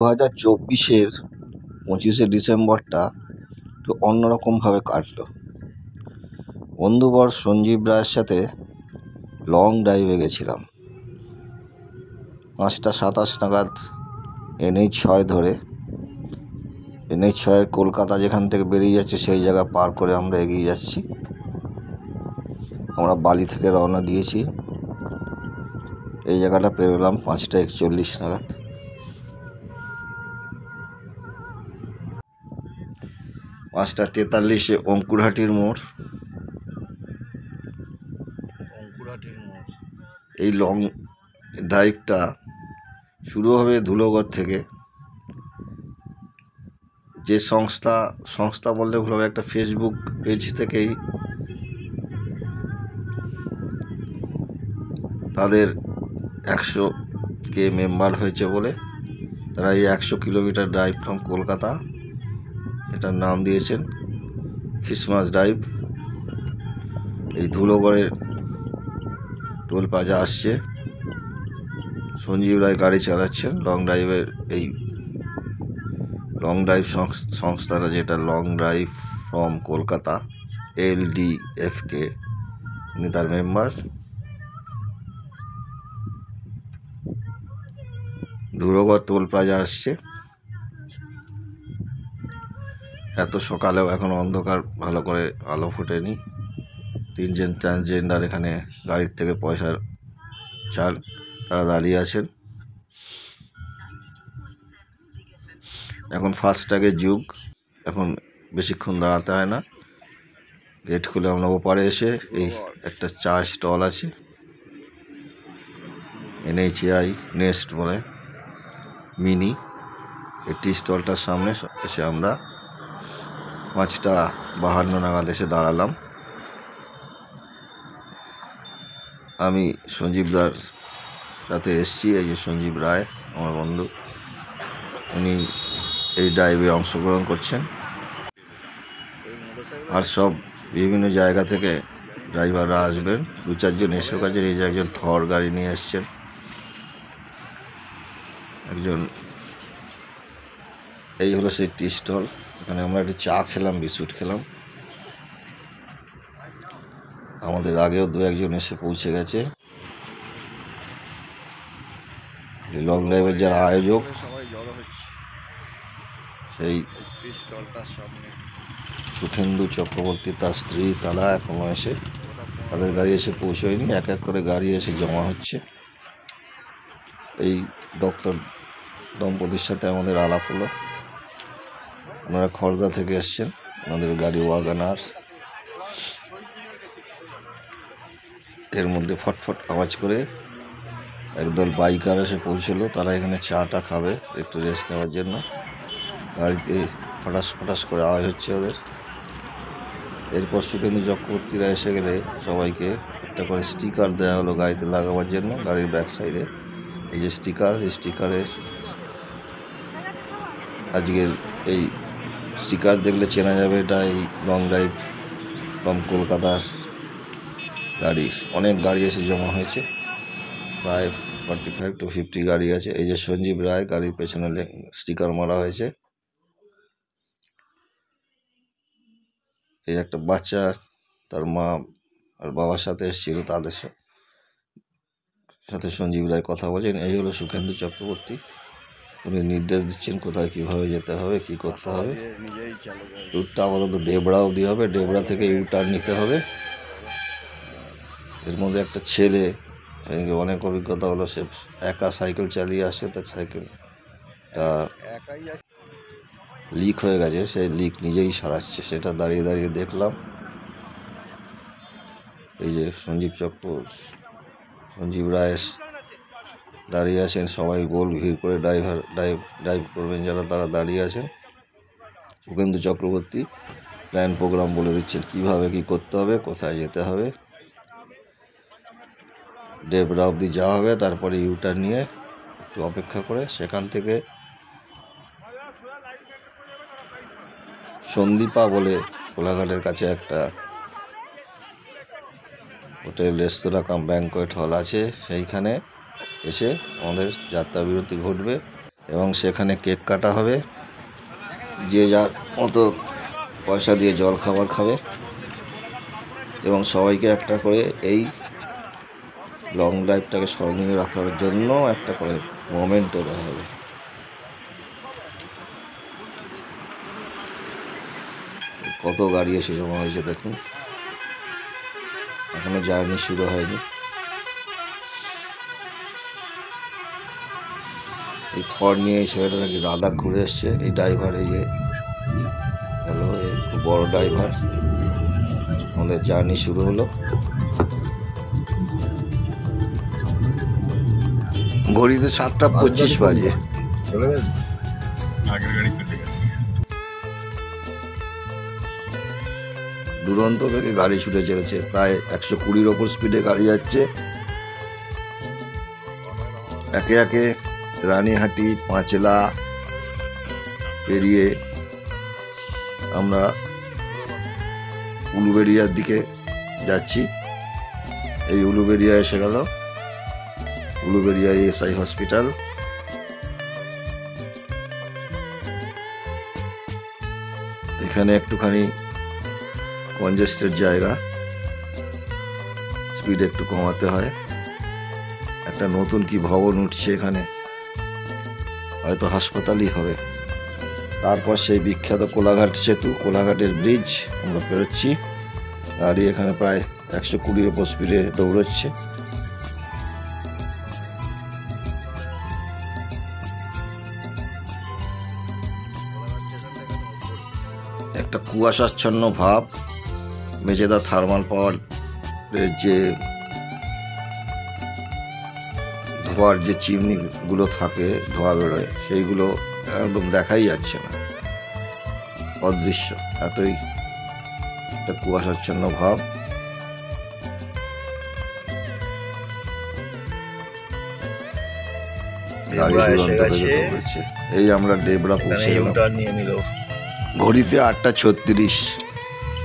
2024-এর 25শে ডিসেম্বরটা একটু অন্যরকমভাবে কাটলো। বন্ধুবর সঞ্জীব রায়ের সাথে লং ড্রাইভে গেছিলাম। 5:27 নাগাদ NH6 ধরে, NH6 কলকাতা যেখান থেকে বেরিয়ে যাচ্ছে সেই জায়গা পার করে আমরা এগিয়ে যাচ্ছি। আমরা বালি থেকে রওনা দিয়েছি। এই জায়গাটা পেরোলাম 5:41 নাগাদ। পাঁচটা 43-এ অঙ্কুরহাটির মোড়। এই লং ড্রাইভটা শুরু হবে ধুলোগড় থেকে। যে সংস্থা বললে ভুল হবে, একটা ফেসবুক পেজ থেকেই তাদের 100K মেম্বার হয়েছে বলে তারা এই 100 কিলোমিটার ড্রাইভ ফ্রম কলকাতা এটার নাম দিয়েছেন ক্রিসমাস ড্রাইভ। এই ধুলোগড়ের টোল প্লাজা আসছে। সঞ্জীব রায় গাড়ি চালাচ্ছেন লং ড্রাইভের। এই লং ড্রাইভ সংস্থাটা, যেটা long drive from Kolkata, LDFK, উনি তার মেম্বার। ধুলোগড় টোল প্লাজা আসছে। এত সকালেও এখন অন্ধকার, ভালো করে আলো ফোটেনি। 3জন ট্রান্সজেন্ডার এখানে গাড়ির থেকে পয়সা চান, তারা দাঁড়িয়ে আছেন। এখন ফাস্ট্যাগের যুগ, এখন বেশিক্ষণ দাঁড়াতে হয় না। গেট খুলে আমরা ওপারে এসে এই একটা চা স্টল আছে, NHAI নেস্ট বলে মিনি, এই টি স্টলটার সামনে এসে আমরা 5:52 নাগাদ এসে দাঁড়ালাম। আমি সঞ্জীবদার সাথে এসছি। এই যে সঞ্জীব রায় আমার বন্ধু, উনি এই ড্রাইভে অংশগ্রহণ করছেন। আর সব বিভিন্ন জায়গা থেকে ড্রাইভাররা আসবেন। 2-4জন এসেও কাছে। এই যে একজন থর গাড়ি নিয়ে এসছেন, একজন। এই হলো সেই টি স্টল। এখানে আমরা একটু চা খেলাম, বিস্কুট খেলাম। আমাদের আগেও 2-1জন এসে পৌঁছে গেছে। লং ড্রাইভের যারা আয়োজক, সেই সুখেন্দু চক্রবর্তী, তার স্ত্রী, তারা এখনো এসে, তাদের গাড়ি এসে পৌঁছয়নি। এক এক করে গাড়ি এসে জমা হচ্ছে। এই ডক্টর দম্পতির সাথে আমাদের আলাপ হলো। ওনারা খড়দা থেকে এসছেন, ওনাদের গাড়ি ওয়াগনার। এর মধ্যে ফটফট আওয়াজ করে একদল বাইকার এসে পৌঁছলো। তারা এখানে চাটা খাবে, একটু রেস্ট নেওয়ার জন্য। গাড়িতে ফটাস ফটাস করে আওয়াজ হচ্ছে ওদের। এরপর সুখেন্দু চক্রবর্তীরা এসে গেলে সবাইকে একটা করে স্টিকার দেওয়া হলো গাড়িতে লাগাবার জন্য। গাড়ির ব্যাক সাইডে এই যে স্টিকার, এই স্টিকারে আজকের এই স্টিকার দেখলে চেনা যাবে এটা এই লং ড্রাইভ ফ্রম কলকাতার গাড়ি। অনেক গাড়ি এসে জমা হয়েছে, প্রায় 45 to 50 গাড়ি আছে। এই যে সঞ্জীব রায়, গাড়ির পেছনে স্টিকার মারা হয়েছে। এই একটা বাচ্চা তার মা আর বাবার সাথে এসেছিল, তাদের সাথে সঞ্জীব রায় কথা বলছেন। এই হলো সুখেন্দু চক্রবর্তী, উনি নির্দেশ দিচ্ছেন কোথায় কিভাবে যেতে হবে, কি করতে হবে। রুটটা আপাতত দেবড়া অবধি হবে, দেবড়া থেকে ইউটার্ন নিতে হবে। এর মধ্যে একটা ছেলে, অনেক অভিজ্ঞতা হলো, সে একা সাইকেল চালিয়ে আসে, তার সাইকেলটা লিক হয়ে গেছে, সেই লিক নিজেই সারাচ্ছে। সেটা দাঁড়িয়ে দাঁড়িয়ে দেখলাম। এই যে সঞ্জীব রায় দাঁড়িয়ে আছেন, সবাই গোল ভিড় করে ড্রাইভ করবেন যারা, তারা দাঁড়িয়ে আছেন। সুখেন্দু চক্রবর্তী প্ল্যান প্রোগ্রাম বলে দিচ্ছেন কিভাবে কি করতে হবে, কোথায় যেতে হবে। দেবরা অবধি যাওয়া হবে, তারপরে ইউটার্ন নিয়ে একটু অপেক্ষা করে সেখান থেকে সন্দীপা বলে কোলাঘাটের কাছে একটা হোটেল, রেস্তোরাঁ কাম ব্যাংকোয়েট হল আছে, সেইখানে এসে আমাদের যাত্রা বিরতি ঘটবে। এবং সেখানে কেক কাটা হবে। যে যার মতো পয়সা দিয়ে জল খাবার খাবে এবং সবাইকে একটা করে এই লং ড্রাইভটাকে স্মরণীয় রাখার জন্য একটা করে মোমেন্টও দেওয়া হবে। কত গাড়ি এসে জমা হয়েছে দেখুন, এখনো জার্নি শুরু হয়নি। এই থর নিয়ে এই ছেলেটা নাকি লাদাখ ঘুরে এসছে। এই ড্রাইভার, এই যে হ্যালো, এই খুব বড় ড্রাইভার। আমাদের জার্নি শুরু হলো। ঘড়িতে 7:25 বাজে। চলে গেছে, আগের গাড়ি চলে গেছে। দুরন্ত বেগে গাড়ি ছুটে চলেছে, প্রায় 120-র ওপর স্পিডে গাড়ি যাচ্ছে। একে একে রানীহাটি, পাঁচলা পেরিয়ে আমরা উলুবেড়িয়ার দিকে যাচ্ছি। এই উলুবেড়িয়া এসে গেল, উলুবেড়িয়া এসআই হসপিটাল। এখানে একটুখানি কনজেস্টেড জায়গা, স্পিড একটু কমাতে হয়। একটা নতুন কি ভবন উঠছে এখানে, হয়তো হাসপাতালই হবে। তারপর সেই বিখ্যাত কোলাঘাট সেতু, কোলাঘাটের ব্রিজ আমরা পেরোচ্ছি। গাড়ি এখানে প্রায় 120 ওপর স্পিডে দৌড়চ্ছে। একটা কুয়াশাচ্ছন্ন ভাব, মেজেদা থার্মাল পাওয়ারের যে ধোয়ার যে চিমনিগুলো থাকে, ধোয়া বেরোয়, সেইগুলো একদম দেখাই যাচ্ছে না, অদৃশ্য, এতই একটা কুয়াশাচ্ছন্ন ভাব। এই আমরা ডেবরা পৌঁছে গেলাম। ঘড়িতে 8:36।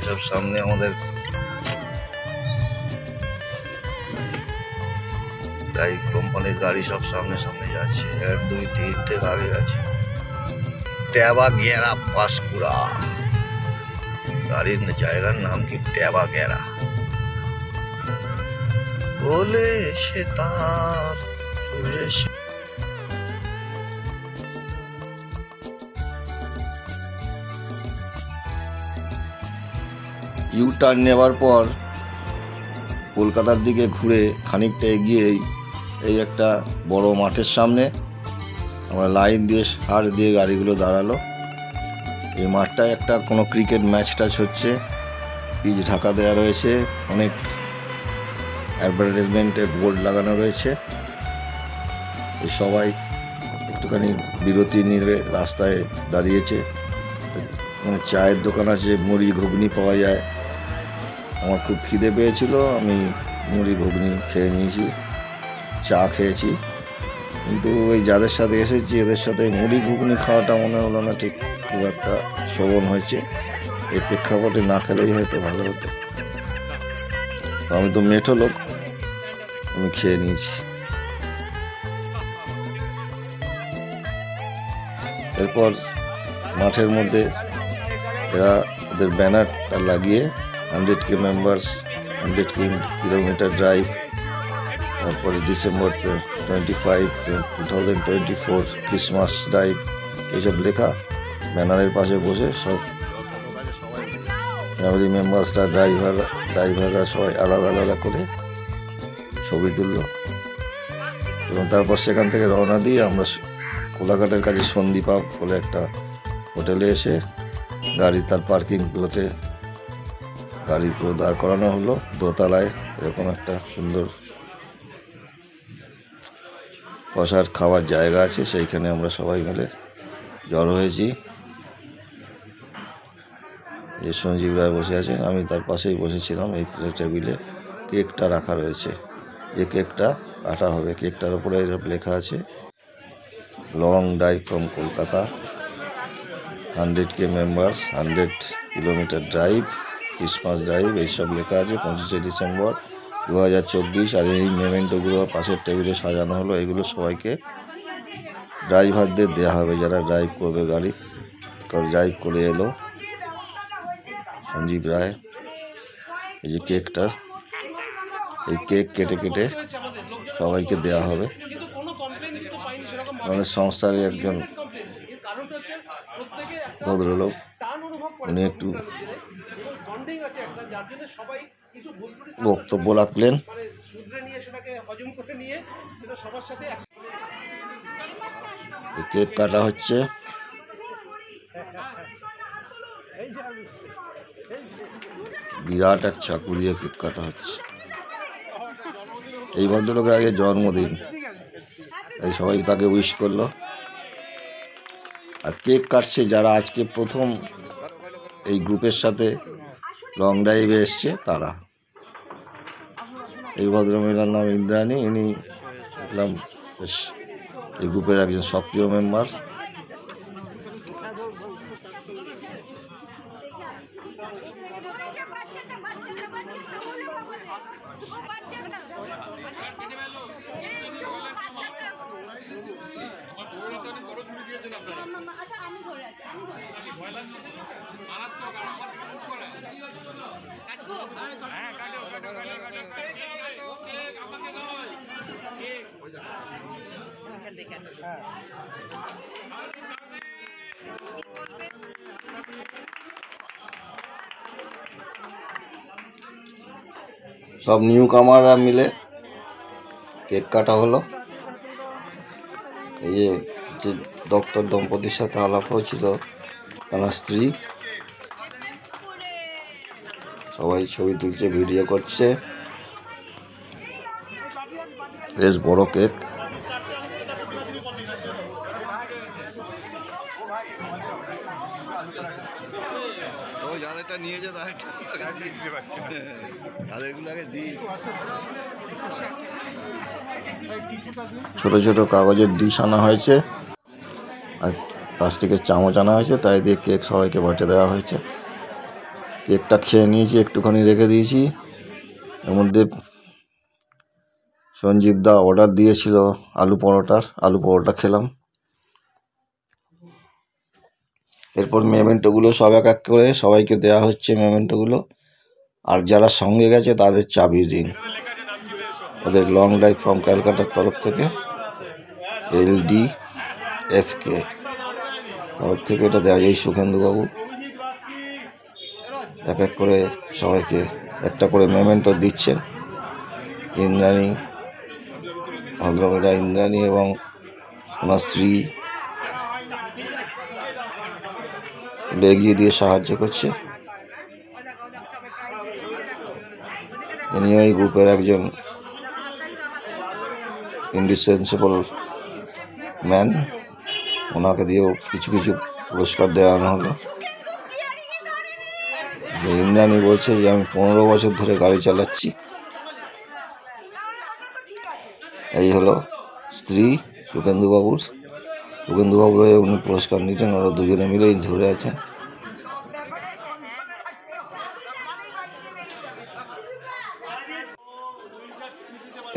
এসব সামনে আমাদের ড্রাইভ কোম্পানির গাড়ি সব সামনে সামনে যাচ্ছে। 1, 2, 3 থেকে আগে গেছে। ট্যাবা গেরা পাঁশকুড়া, গাড়ির জায়গার নাম কি ট্যাবা গেরা। বলে সে তার ইউটার্ন নেওয়ার পর কলকাতার দিকে ঘুরে খানিকটা এগিয়েই এই একটা বড় মাঠের সামনে আমরা লাইন দিয়ে সার দিয়ে গাড়িগুলো দাঁড়ালো। এই মাঠটায় একটা কোনো ক্রিকেট ম্যাচ টাচ হচ্ছে, পিচ ঢাকা দেওয়া রয়েছে, অনেক অ্যাডভার্টাইজমেন্টের বোর্ড লাগানো রয়েছে। এই সবাই একটুখানি বিরতি নিয়ে রাস্তায় দাঁড়িয়েছে। মানে চায়ের দোকান আছে, মুড়ি ঘুগনি পাওয়া যায়। আমার খুব খিদে পেয়েছিল, আমি মুড়ি ঘুগনি খেয়ে নিয়েছি, চা খেয়েছি। কিন্তু ওই যাদের সাথে এসেছি এদের সাথে মুড়ি ঘুগনি খাওয়াটা মনে হলো না ঠিক খুব একটা শোভন হয়েছে। এই প্রেক্ষাপটে না খেলেই হয়তো ভালো হতো। আমি তো মেঠো লোক, আমি খেয়ে নিয়েছি। এরপর মাঠের মধ্যে এরা ওদের ব্যানারটা লাগিয়ে 100K মেম্বার্স, 100 কিলোমিটার ড্রাইভ, তারপরে ডিসেম্বর 25, 2024 ক্রিসমাস ড্রাইভ, এইসব লেখা ব্যানারের পাশে বসে সব ফ্যামিলি মেম্বার্সরা, ড্রাইভাররা সবাই আলাদা আলাদা করে ছবি তুলল। এবং তারপর সেখান থেকে রওনা দিয়ে আমরা কোলাঘাটের কাছে সন্দীপা বলে একটা হোটেলে এসে গাড়ি তার পার্কিং প্লটে গাড়িগুলো দাঁড় করানো হলো। দোতলায় এরকম একটা সুন্দর বসার খাওয়ার জায়গা আছে, সেইখানে আমরা সবাই মিলে জড়ো হয়েছি। যে সঞ্জীব রায় বসে আছেন, আমি তার পাশেই বসেছিলাম। এই টেবিলে কেকটা রাখা রয়েছে, যে কেকটা কাটা হবে। কেকটার উপরে লেখা আছে long drive from Kolkata, 100K members, 100 kilometre drive, Christmas drive, এইসব লেখা আছে। 25শে ডিসেম্বর 2024। আর এই মেমেন্টোগুলো পাশের টেবিলে সাজানো হলো। এগুলো সবাইকে ড্রাইভারদের দেওয়া হবে, যারা ড্রাইভ করবে গাড়ি। ড্রাইভ করে এলো সঞ্জীব রায়। এই যে কেকটা, এই কেক কেটে কেটে সবাইকে দেওয়া হবে। আমাদের সংস্থারই একজন ভদ্রলোক, উনি একটু বক্তব্য রাখলেন। কেক কাটা হচ্ছে, বিরাট এক চাকু দিয়ে কেক কাটা হচ্ছে। এই ভদ্রলোকের আগে জন্মদিন, এই সবাই তাকে উইশ করলো। আর কেক কাটছে যারা আজকে প্রথম এই গ্রুপের সাথে লং ড্রাইভে এসছে তারা। এই ভদ্রমহিলার নাম ইন্দ্রাণী, ইনি দেখলাম বেশ এই গ্রুপের একজন সক্রিয় মেম্বার। সব নিউ কামাররা মিলে কেক কাটা হলো। এই যে ডক্টর দম্পতির সাথে আলাপ হয়েছিল, তার স্ত্রী, সবাই ছবি তুলছে, ভিডিও করছে। বেশ বড় কেক। ছোট ছোট কাগজের ডিশ আনা হয়েছে আর প্লাস্টিকের চামচ আনা হয়েছে, তাই দিয়ে কেক সবাইকে বাটে দেওয়া হয়েছে। কেকটা খেয়ে নিয়েছি, একটুখানি রেখে দিয়েছি। এর মধ্যে সঞ্জীব দা অর্ডার দিয়েছিল আলু পরোটা খেলাম। এরপর মেমেন্টোগুলো সব এক এক করে সবাইকে দেওয়া হচ্ছে মেমেন্টোগুলো। আর যারা সঙ্গে গেছে তাদের চাবি রিং, ওদের লং ড্রাইভ ফ্রম ক্যালকাটার তরফ থেকে, LDFK তরফ থেকে এটা দেওয়া। এই সুখেন্দুবাবু এক এক করে সবাইকে একটা করে মেমেন্টো দিচ্ছেন। ইন্দ্রাণী, ভদ্রমহিলা ইন্দ্রাণী এবং ওনার স্ত্রী এগিয়ে দিয়ে সাহায্য করছে। ইনি ওই গ্রুপের একজন ইন্ডিসপেন্সেবল ম্যান, ওনাকে দিয়েও কিছু কিছু পুরস্কার দেওয়ানো হলো। ইন্দ্রাণী বলছে যে আমি 15 বছর ধরে গাড়ি চালাচ্ছি। এই হলো স্ত্রী সুখেন্দুবাবুর হয়ে উনি পুরস্কার নিচ্ছেন। ওরা দুজনে মিলেই ধরে আছেন।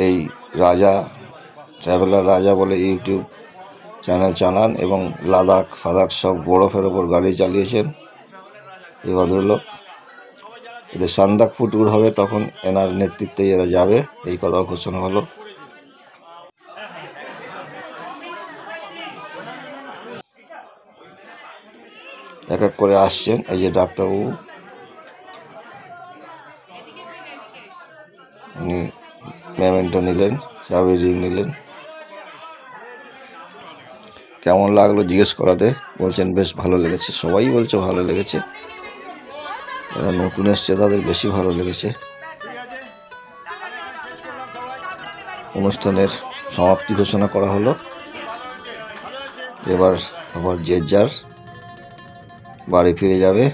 এই রাজা ট্রাভেলার রাজা বলে ইউটিউব চ্যানেল চালান এবং লাদাখ সব বরফের ওপর গাড়ি চালিয়েছেন এই ভদ্রলোক। এদের সান্দাকফু ট্যুর হবে, তখন এনার নেতৃত্বে এরা যাবে, এই কথা ঘোষণা হলো। এক এক করে আসছেন। এই যে ডাক্তারবাবু, উনি মেমেন্টো নিলেন, চাবি রিং নিলেন। কেমন লাগলো জিজ্ঞেস করাতে বলছেন বেশ ভালো লেগেছে। সবাই বলছে ভালো লেগেছে, যারা নতুন এসছে তাদের বেশি ভালো লেগেছে। অনুষ্ঠানের সমাপ্তি ঘোষণা করা হলো। এবার আবার যে যার বাড়ি ফিরে যাবে।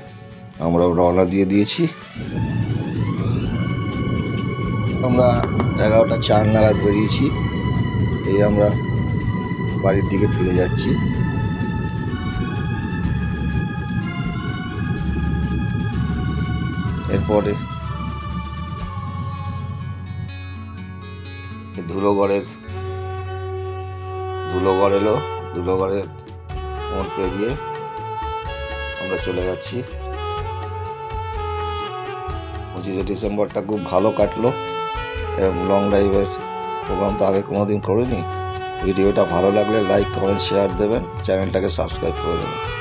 আমরাও রওনা দিয়ে দিয়েছি। আমরা 11টা 4 নাগাদ বেরিয়েছি। এই আমরা বাড়ির দিকে ফিরে যাচ্ছি। এরপরে ধুলোগড় এলো। ধুলোগড়ের মোড় পেরিয়ে আমরা চলে যাচ্ছি। 25শে ডিসেম্বরটা খুব ভালো কাটলো। এরকম লং ড্রাইভের প্রোগ্রাম তো আগে কোনোদিন করিনি। ভিডিওটা ভালো লাগলে লাইক, কমেন্ট, শেয়ার দেবেন, চ্যানেলটাকে সাবস্ক্রাইব করে দেবেন।